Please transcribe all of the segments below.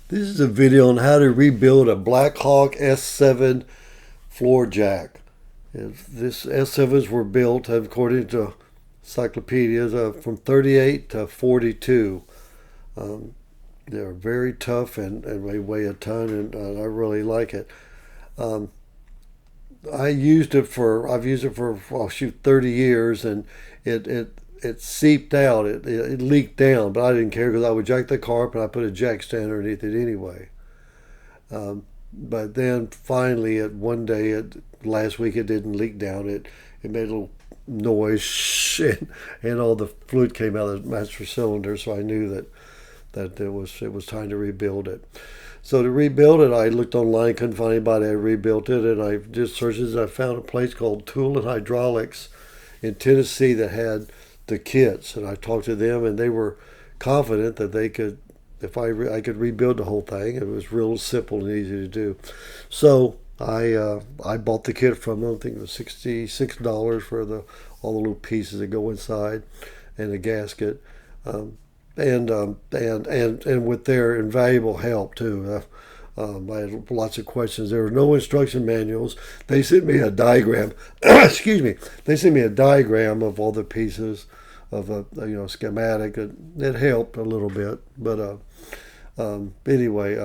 This is a video on how to rebuild a Blackhawk S-7 floor jack. This S-7s were built, according to encyclopedias, from 38 to 42. They're very tough and they weigh a ton, and I really like it. Um, I've used it for, oh shoot, 30 years, and it seeped out. It leaked down, but I didn't care because I would jack the car up and I put a jack stand underneath it anyway. But then finally, one day, last week, it didn't leak down. It made a little noise, and all the fluid came out of the master cylinder. So I knew that it was time to rebuild it. So to rebuild it, I looked online, couldn't find anybody that rebuilt it, and I did searches. I found a place called Tool and Hydraulics in Tennessee that had the kits, and I talked to them, and they were confident that they could, if I could rebuild the whole thing. It was real simple and easy to do. So I bought the kit from them. I think it was $66 for all the little pieces that go inside and the gasket. And with their invaluable help too. I had lots of questions. There were no instruction manuals. They sent me a diagram. Excuse me. They sent me a diagram of all the pieces of a schematic. It helped a little bit, but anyway,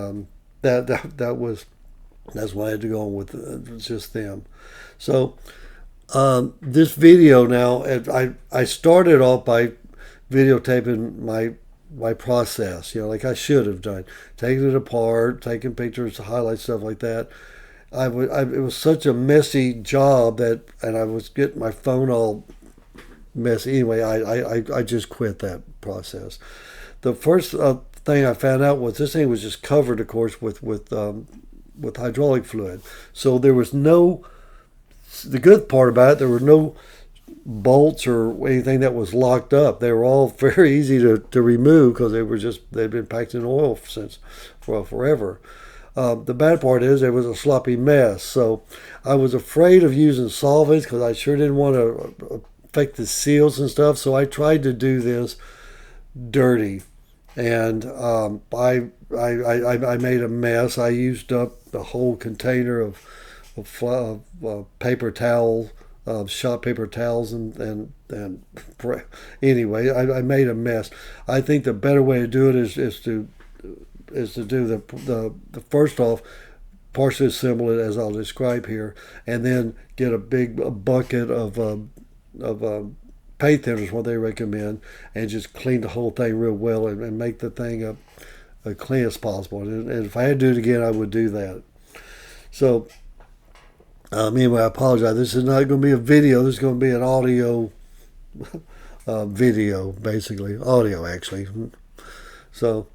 that's why I had to go on with just them. So this video now, I started off by videotaping my process, like I should have done, taking it apart, taking pictures, highlight stuff like that. It was such a messy job and I was getting my phone all messy. Anyway, I just quit that process. The first thing I found out was this thing was just covered, of course, with hydraulic fluid. So there was no. The good part about it, there were no bolts or anything that was locked up. They were all very easy to remove because they'd been packed in oil forever. The bad part is it was a sloppy mess. So I was afraid of using solvents because I sure didn't want to affect the seals and stuff. So I tried to do this dirty, and I made a mess. I used up the whole container of paper towel, shop paper towels, and anyway, I made a mess. I think the better way to do it is to do the first off, partially assemble it as I'll describe here, and then get a bucket of paint thinners, what they recommend, and just clean the whole thing real well and make the thing up as clean as possible. And if I had to do it again, I would do that. So anyway, I apologize. This is not going to be a video. This is going to be an audio video, basically. Audio, actually. So,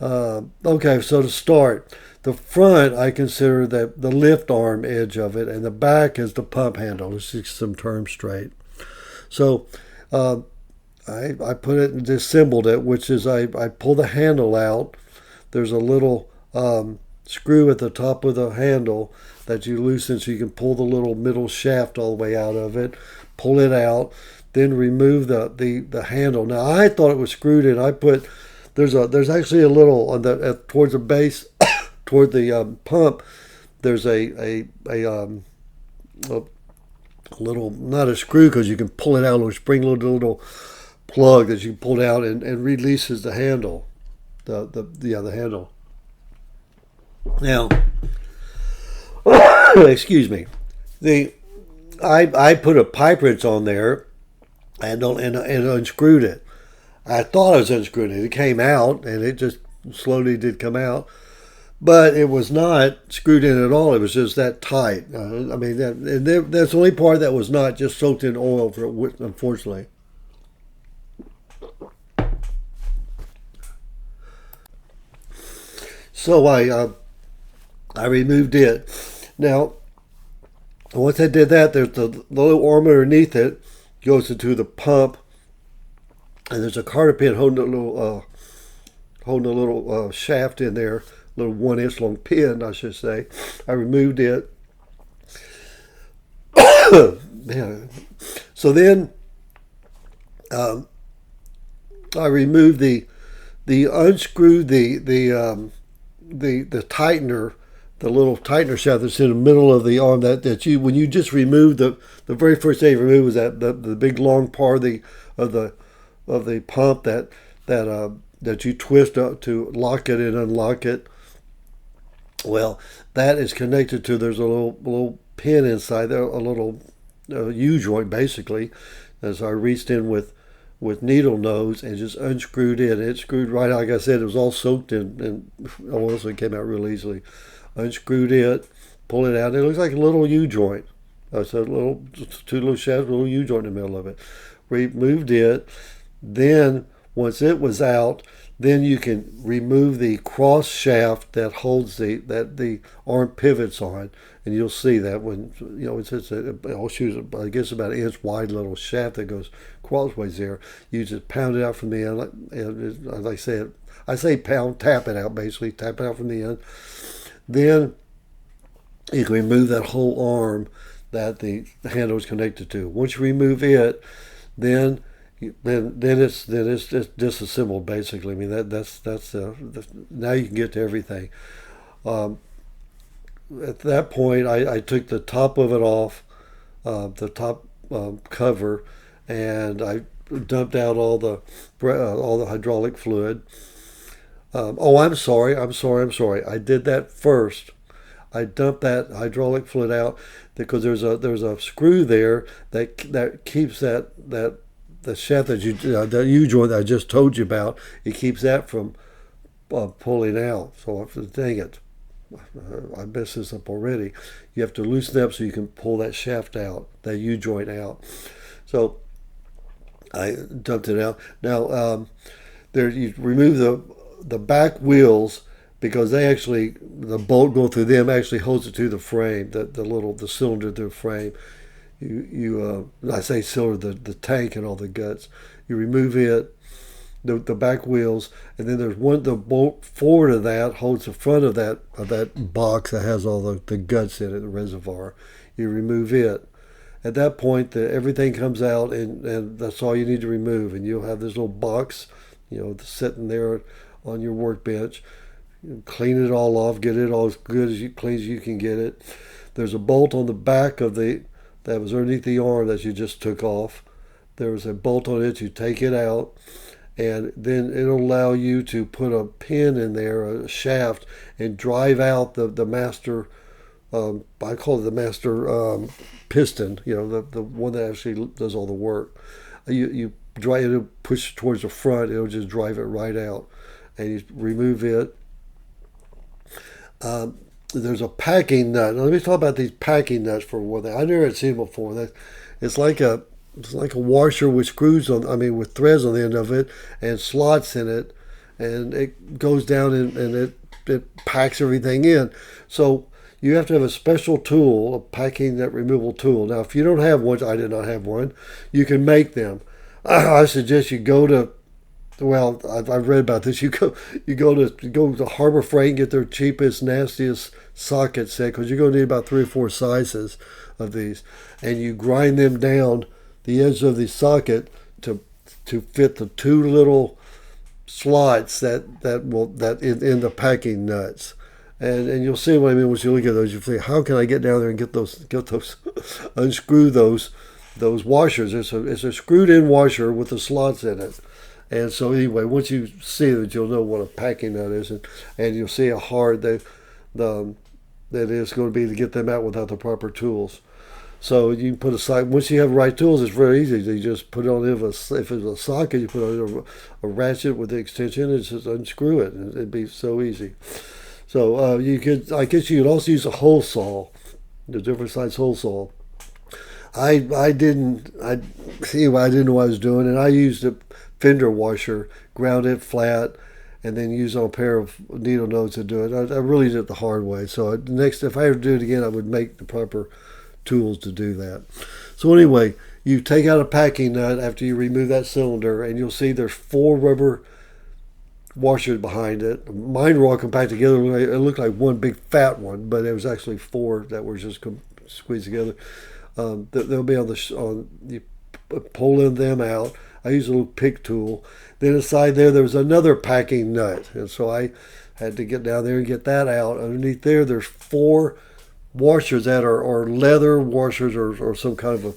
okay, so to start, the front, I consider the lift arm edge of it, and the back is the pump handle. Let's get some terms straight. So, I put it and disassembled it, which is I pull the handle out. There's a little screw at the top of the handle that you loosen so you can pull the little middle shaft all the way out of it, pull it out, then remove the handle. Now I thought it was screwed in. There's actually a little on towards the base toward the pump. There's a little, not a screw because you can pull it out, a little spring little plug that you can pull out and releases the handle. The handle. Now, excuse me. I put a pipe wrench on there and unscrewed it. I thought I was unscrewing it. It came out, and it just slowly did come out, but it was not screwed in at all. It was just that tight. That's the only part that was not just soaked in oil for it, unfortunately. So I removed it. Now, once I did that, there's the little arm underneath it goes into the pump, and there's a cotter pin holding a little shaft in there, a little 1-inch long pin, I should say. I removed it. Yeah. So then I removed unscrewed the the tightener, the little tightener shaft that's in the middle of the arm, that you, when you just remove the very first thing you remove was that the big long part of the pump that you twist up to lock it and unlock it. Well, that is connected to, there's a little pin inside there, a little U-joint basically. As I reached in with needle nose and just unscrewed it. It screwed right out. Like I said, it was all soaked in oil, so it came out real easily. Unscrewed it, pull it out. It looks like a little U-joint. So two little shafts, a little U-joint in the middle of it. Removed it. Then, once it was out, then you can remove the cross shaft that holds the arm pivots on, and you'll see that when it's I guess about an inch wide little shaft that goes crossways there. You just pound it out from the end, and as I say pound, tap it out basically, tap it out from the end. Then you can remove that whole arm that the handle is connected to. Once you remove it, then it's just disassembled basically. I mean that's now you can get to everything. At that point, I took the top of it off, the top cover, and I dumped out all the hydraulic fluid. I'm sorry. I did that first. I dumped that hydraulic fluid out because there's a screw there that keeps the shaft that U-joint that I just told you about. It keeps that from pulling out. So dang it, I messed this up already. You have to loosen it up so you can pull that shaft out, that U-joint out. So I dumped it out. Now there you remove the back wheels, because the bolt going through them actually holds it to the frame, the cylinder to the frame. I say cylinder, the tank and all the guts. You remove it, the back wheels, and then there's the bolt forward of that holds the front of that box that has all the guts in it, the reservoir. You remove it. At that point, everything comes out, and that's all you need to remove. And you'll have this little box, sitting there on your workbench. Clean it all off, get it all as good clean as you can get it. There's a bolt on the back that was underneath the arm that you just took off. There was a bolt on it. You take it out, and then it'll allow you to put a pin in there, a shaft, and drive out the master. I call it the master piston. The one that actually does all the work. You drive it, push towards the front. It'll just drive it right out, and you remove it. There's a packing nut. Now, let me talk about these packing nuts for one thing. I never had seen them before. It's like a washer with with threads on the end of it and slots in it, and it goes down and it packs everything in. So you have to have a special tool, a packing nut removal tool. Now, if you don't have one, I did not have one, you can make them. I suggest you go to, well, I've read about this. You go to Harbor Freight and get their cheapest, nastiest socket set, because you're going to need about 3 or 4 sizes of these, and you grind them down the edge of the socket to fit the 2 little slots that in the packing nuts, and you'll see what I mean once you look at those. You think, how can I get down there and get those unscrew those washers? It's a screwed in washer with the slots in it. And so anyway, once you see it, you'll know what a packing nut is, and you'll see how hard that is going to be to get them out without the proper tools. So you can put once you have the right tools, it's very easy. You just put it on, if it's a socket, you put on a ratchet with the extension, and just unscrew it, and it'd be so easy. So I guess you could also use a hole saw, the different size hole saw. I didn't know what I was doing, and I used a fender washer, ground it flat, and then use a pair of needle nose to do it. I really did it the hard way. So if I ever do it again, I would make the proper tools to do that. So anyway, you take out a packing nut after you remove that cylinder, and you'll see there's 4 rubber washers behind it. Mine were all compacted together. It looked like one big fat one, but it was actually 4 that were just squeezed together. They'll be you pulling them out. I use a little pick tool. Then inside there was another packing nut, and so I Had to get down there and get that out. Underneath there, there's 4 washers that are leather washers or some kind of a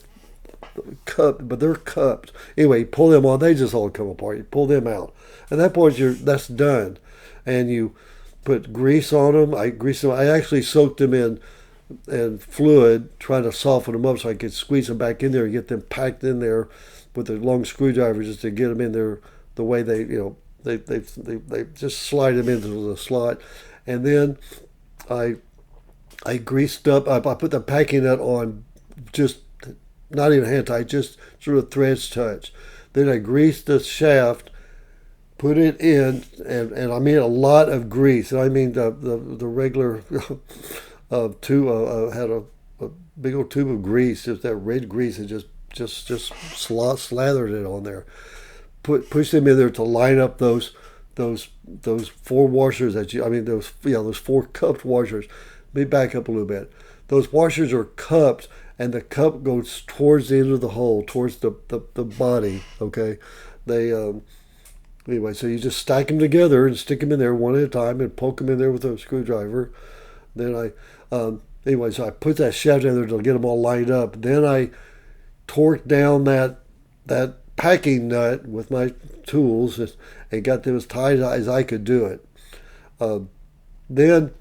cup, but they're cupped. Anyway, you pull them on, they just all come apart. You pull them out. At that point, that's done. And you put grease on them. I actually soaked them in fluid, trying to soften them up so I could squeeze them back in there and get them packed in there with a long screwdriver just to get them in there the way they just slide them into the slot. And then I greased up. I put the packing nut on, just not even hand tight, just sort of threads touch. Then I greased the shaft, put it in, and I mean a lot of grease. And I mean the regular tube. Had a big old tube of grease, just that red grease, and just slathered it on there. Push them in there to line up those 4 washers those 4 cupped washers. Let me back up a little bit. Those washers are cupped, and the cup goes towards the end of the hole, towards the body. Okay, they anyway. So you just stack them together and stick them in there one at a time, and poke them in there with a screwdriver. Then so I put that shaft in there to get them all lined up. Then I torqued down that packing nut with my tools and got them as tight as I could do it. Then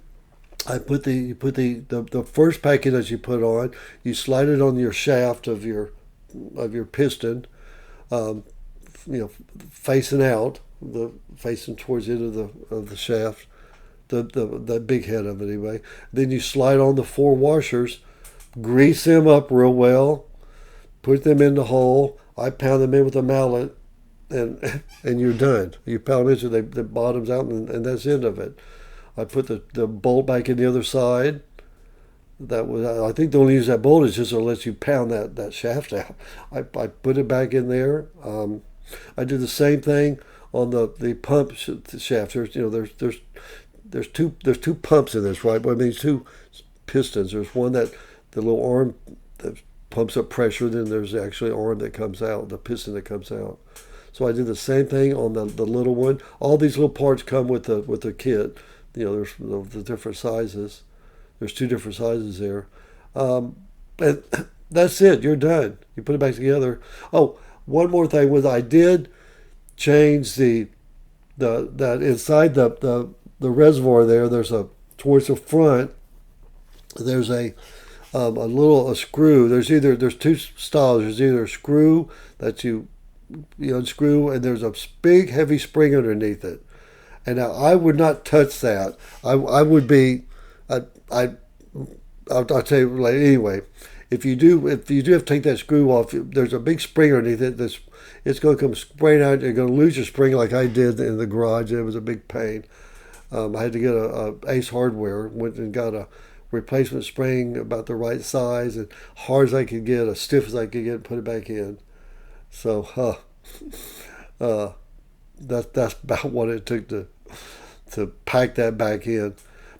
I put the first packing that you put on, you slide it on your shaft of your piston, facing out, facing towards the end of the shaft, the big head of it anyway. Then you slide on the 4 washers, grease them up real well, put them in the hole. I pound them in with a mallet, and you're done. You pound them in so the bottom's out, and that's the end of it. I put the bolt back in the other side. I think the only use that bolt is just to let you pound that shaft out. I put it back in there. I did the same thing on the pump shaft. There's two pumps in this, right? I mean, 2 pistons. There's one the little arm that pumps up pressure. Then there's actually an arm that comes out, the piston that comes out. So I did the same thing on the little one. All these little parts come with the kit. There's the different sizes. There's 2 different sizes there. And that's it. You're done. You put it back together. Oh, one more thing was I did change that inside the reservoir there. There's towards the front. There's a screw. There's 2 styles. There's either a screw that you unscrew, and there's a big heavy spring underneath it. And now I would not touch that. I'll tell you later. Anyway, if you do have to take that screw off, there's a big spring underneath it. It's going to come spraying out. You're going to lose your spring like I did in the garage. It was a big pain. I had to get a Ace Hardware. Went and got a replacement spring about the right size and hard as I could get, as stiff as I could get, and put it back in. So that's about what it took to pack that back in.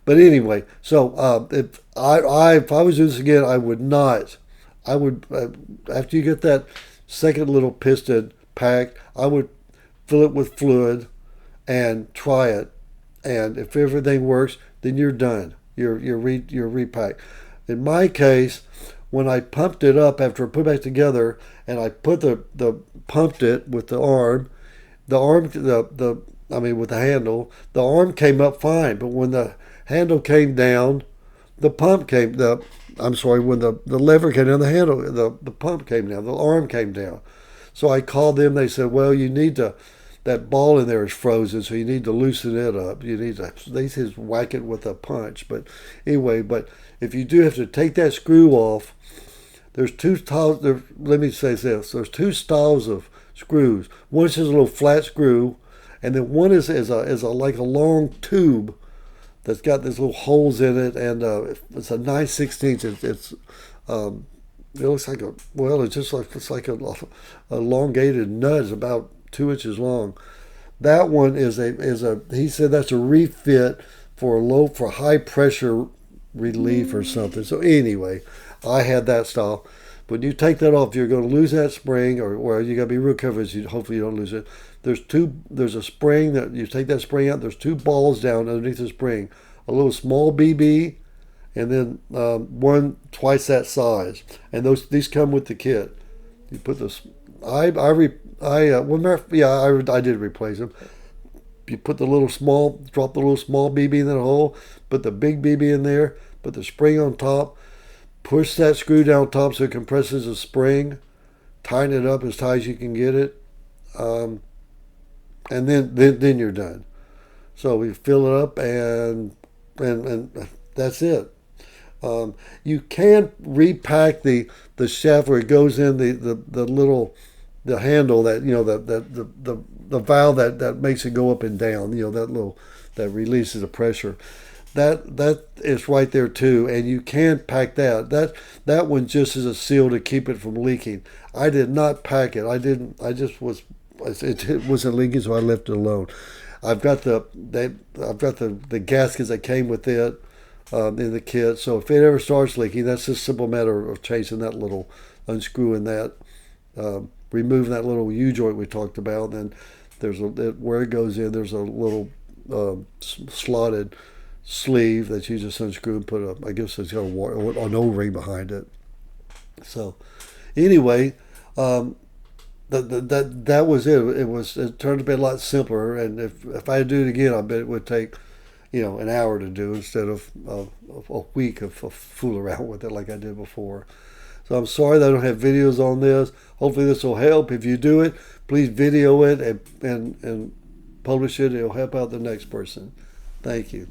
But anyway, so if I was doing this again, I would after you get that second little piston packed, I would fill it with fluid and try it. And if everything works, then you're done. You're repacked. In my case, when I pumped it up after I put it back together, and I put pumped it with the arm, with the handle, the arm came up fine. But when the handle came down, when the lever came down, the pump came down, the arm came down. So I called them. They said, well, you need to. That ball in there is frozen, so you need to loosen it up. They said whack it with a punch. But anyway, if you do have to take that screw off, there's 2 styles. Let me say this: there's 2 styles of screws. One is just a little flat screw, and then one is like a long tube that's got these little holes in it, and it's a 9/16. It looks like it's like a elongated nut. It's about 2 inches long. That one is he said that's a refit for high pressure relief or something. So anyway, I had that style. When you take that off, you're going to lose that spring, or you got to be real careful. Hopefully you don't lose it. There's a spring that you take that spring out. There's two balls down underneath the spring, a little small BB, and then one twice that size. And these come with the kit. You put this. I did replace them. You put drop the little small BB in that hole, put the big BB in there, put the spring on top, push that screw down top so it compresses the spring, tighten it up as tight as you can get it, and then you're done. So we fill it up and that's it. You can repack the shaft where it goes in the little the handle that the valve that makes it go up and down. That releases the pressure. That is right there too, and you can pack that. That one just is a seal to keep it from leaking. I did not pack it. I didn't. I just was. It wasn't leaking, so I left it alone. I've got the gaskets that came with it in the kit. So if it ever starts leaking, that's just a simple matter of chasing that little, unscrewing that, removing that little U-joint we talked about. And where it goes in, there's a little slotted sleeve that you just unscrew and put I guess it's got an O-ring behind it. So anyway, that was it. It turned to be a lot simpler, and if I do it again, I bet it would take an hour to do instead of a week of fool around with it like I did before. So I'm sorry that I don't have videos on this. Hopefully this will help. If you do it, please video it and publish it. It'll help out the next person. Thank you.